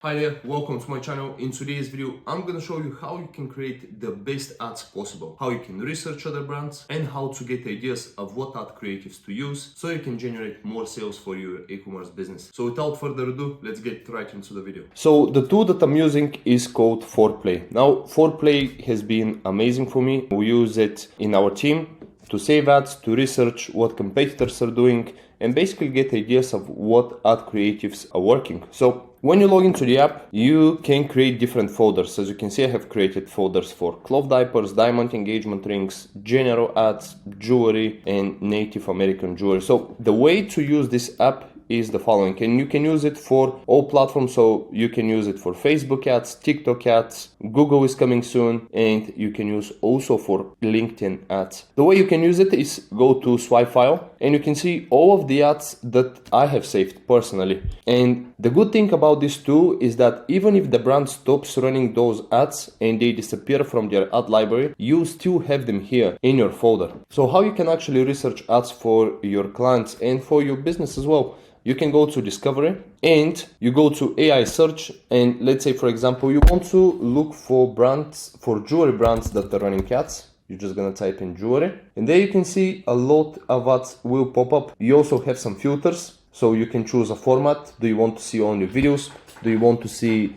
Hi there, welcome to my channel. In today's video, I'm gonna show you how you can create the best ads possible, how you can research other brands, and how to get ideas of what ad creatives to use so you can generate more sales for your e-commerce business. So without further ado, let's get right into the video. So the tool that I'm using is called Foreplay. Now, Foreplay has been amazing for me. We use it in our team to save ads, to research what competitors are doing, and basically get ideas of what ad creatives are working. So when you log into the app, you can create different folders. As you can see, I have created folders for cloth diapers, diamond engagement rings, general ads, jewelry, and Native American jewelry. So the way to use this app is the following, and you can use it for all platforms. So you can use it for Facebook ads, TikTok ads, Google is coming soon, and you can use also for LinkedIn ads. The way you can use it is go to Swipe File, and you can see all of the ads that I have saved personally. And the good thing about this tool is that even if the brand stops running those ads and they disappear from their ad library, you still have them here in your folder. So how you can actually research ads for your clients and for your business as well? You can go to Discovery and you go to AI search, and let's say, for example, you want to look for brands, for jewelry brands that are running ads. You're just gonna type in jewelry, and there you can see a lot of ads will pop up. You also have some filters, so you can choose a format. Do you want to see only videos? Do you want to see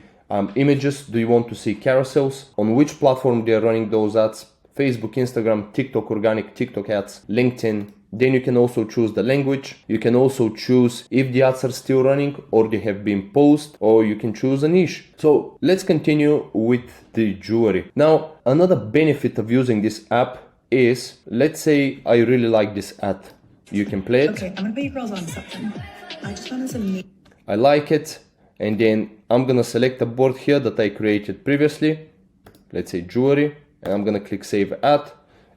images? Do you want to see carousels? On which platform they are running those ads? Facebook, Instagram, TikTok, organic, TikTok ads, LinkedIn. Then you can also choose the language. You can also choose if the ads are still running or they have been paused, or you can choose a niche. So let's continue with the jewelry. Now, another benefit of using this app is, let's say I really like this ad. You can play it. Okay, I'm gonna put you girls on something. I just found some. I like it. And then I'm gonna select a board here that I created previously. Let's say jewelry. And I'm gonna click Save Ad.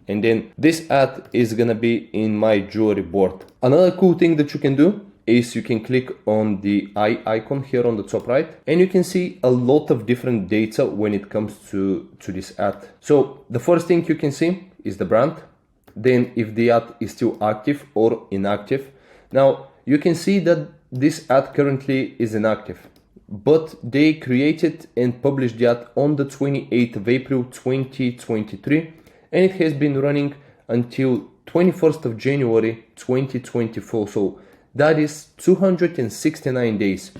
And then this ad is gonna be in my jewelry board. Another cool thing that you can do is you can click on the eye icon here on the top right, and you can see a lot of different data when it comes to this ad. So the first thing you can see is the brand, then if the ad is still active or inactive. Now you can see that this ad currently is inactive, but they created and published the ad on the 28th of April 2023. And it has been running until 21st of January 2024. So that is 269 days.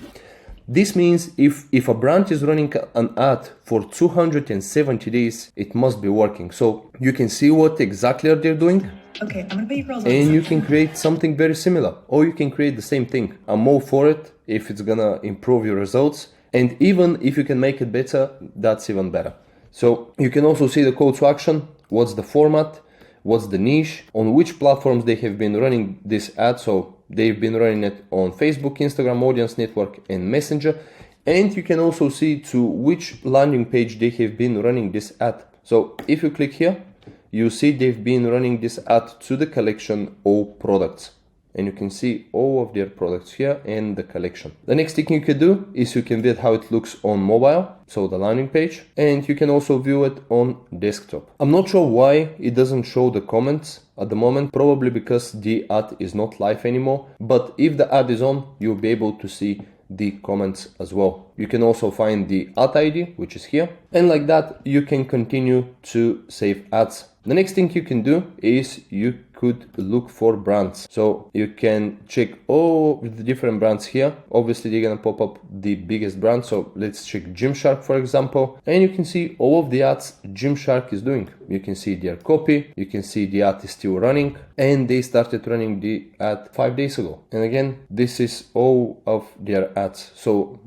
This means if a brand is running an ad for 270 days, it must be working. So you can see what exactly they're doing. Okay, I'm gonna put you girls on. And you can create something very similar, or you can create the same thing. I'm all for it if it's gonna improve your results. And even if you can make it better, that's even better. So you can also see the call to action. What's the format, what's the niche, on which platforms they have been running this ad. So they've been running it on Facebook, Instagram, Audience Network, and Messenger. And you can also see to which landing page they have been running this ad. So if you click here, you see they've been running this ad to the collection All Products. And you can see all of their products here in the collection. The next thing you can do is you can view how it looks on mobile, so the landing page, and you can also view it on desktop. I'm not sure why it doesn't show the comments at the moment, probably because the ad is not live anymore. But if the ad is on, you'll be able to see the comments as well. You can also find the ad ID, which is here, and like that you can continue to save ads. The next thing you can do is you could look for brands. So you can check all the different brands here. Obviously they're gonna pop up the biggest brand. So let's check Gymshark, for example, and you can see all of the ads Gymshark is doing. You can see their copy, you can see the ad is still running, and they started running the ad 5 days ago. And again, this is all of their ads. So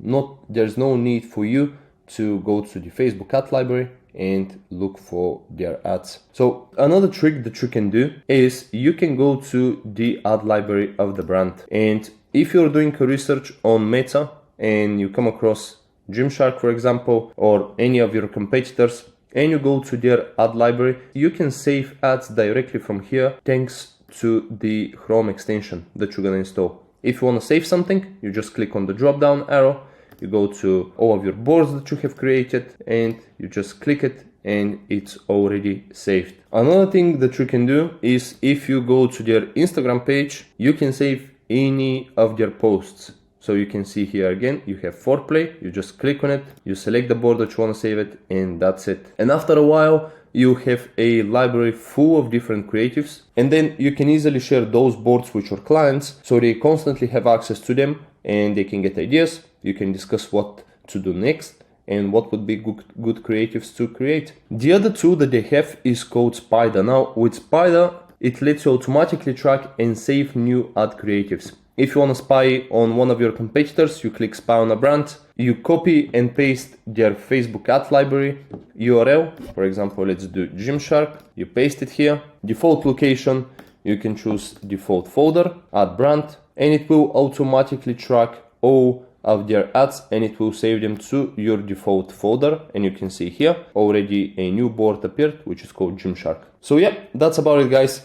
there's no need for you to go to the Facebook ad library and look for their ads. So another trick that you can do is you can go to the ad library of the brand, and if you're doing a research on Meta and you come across Gymshark, for example, or any of your competitors, and you go to their ad library, you can save ads directly from here thanks to the Chrome extension that you're gonna install. If you want to save something, you just click on the drop down arrow, you go to all of your boards that you have created, and you just click it, and it's already saved. Another thing that you can do is if you go to their Instagram page, you can save any of their posts. So you can see here again, you have foreplay, you just click on it, you select the board that you want to save it, and that's it. And after a while, you have a library full of different creatives, and then you can easily share those boards with your clients so they constantly have access to them and they can get ideas. You can discuss what to do next and what would be good creatives to create. The other tool that they have is called Spider. Now with Spider, it lets you automatically track and save new ad creatives. If you want to spy on one of your competitors, you click spy on a brand, you copy and paste their Facebook ad library URL. For example, let's do Gymshark. You paste it here. Default location, you can choose default folder, add brand, and it will automatically track all of their ads and it will save them to your default folder. And you can see here already a new board appeared, which is called Gymshark. So yeah, that's about it, guys.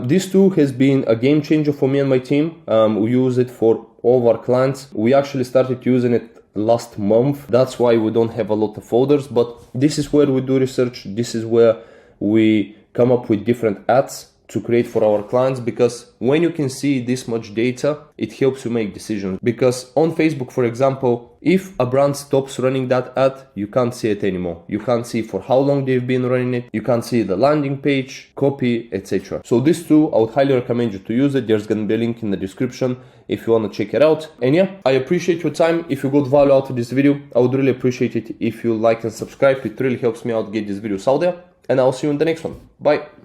This tool has been a game changer for me and my team. We use it for all of our clients. We actually started using it last month. That's why we don't have a lot of folders, but this is where we do research. This is where we come up with different ads to create for our clients, because when you can see this much data, it helps you make decisions. Because on Facebook, for example, if a brand stops running that ad, you can't see it anymore. You can't see for how long they've been running it. You can't see the landing page, copy, etc. So this tool, I would highly recommend you to use it. There's gonna be a link in the description if you want to check it out. And yeah, I appreciate your time. If you got value out of this video, I would really appreciate it if you like and subscribe. It really helps me out get these videos out there. And I'll see you in the next one. Bye.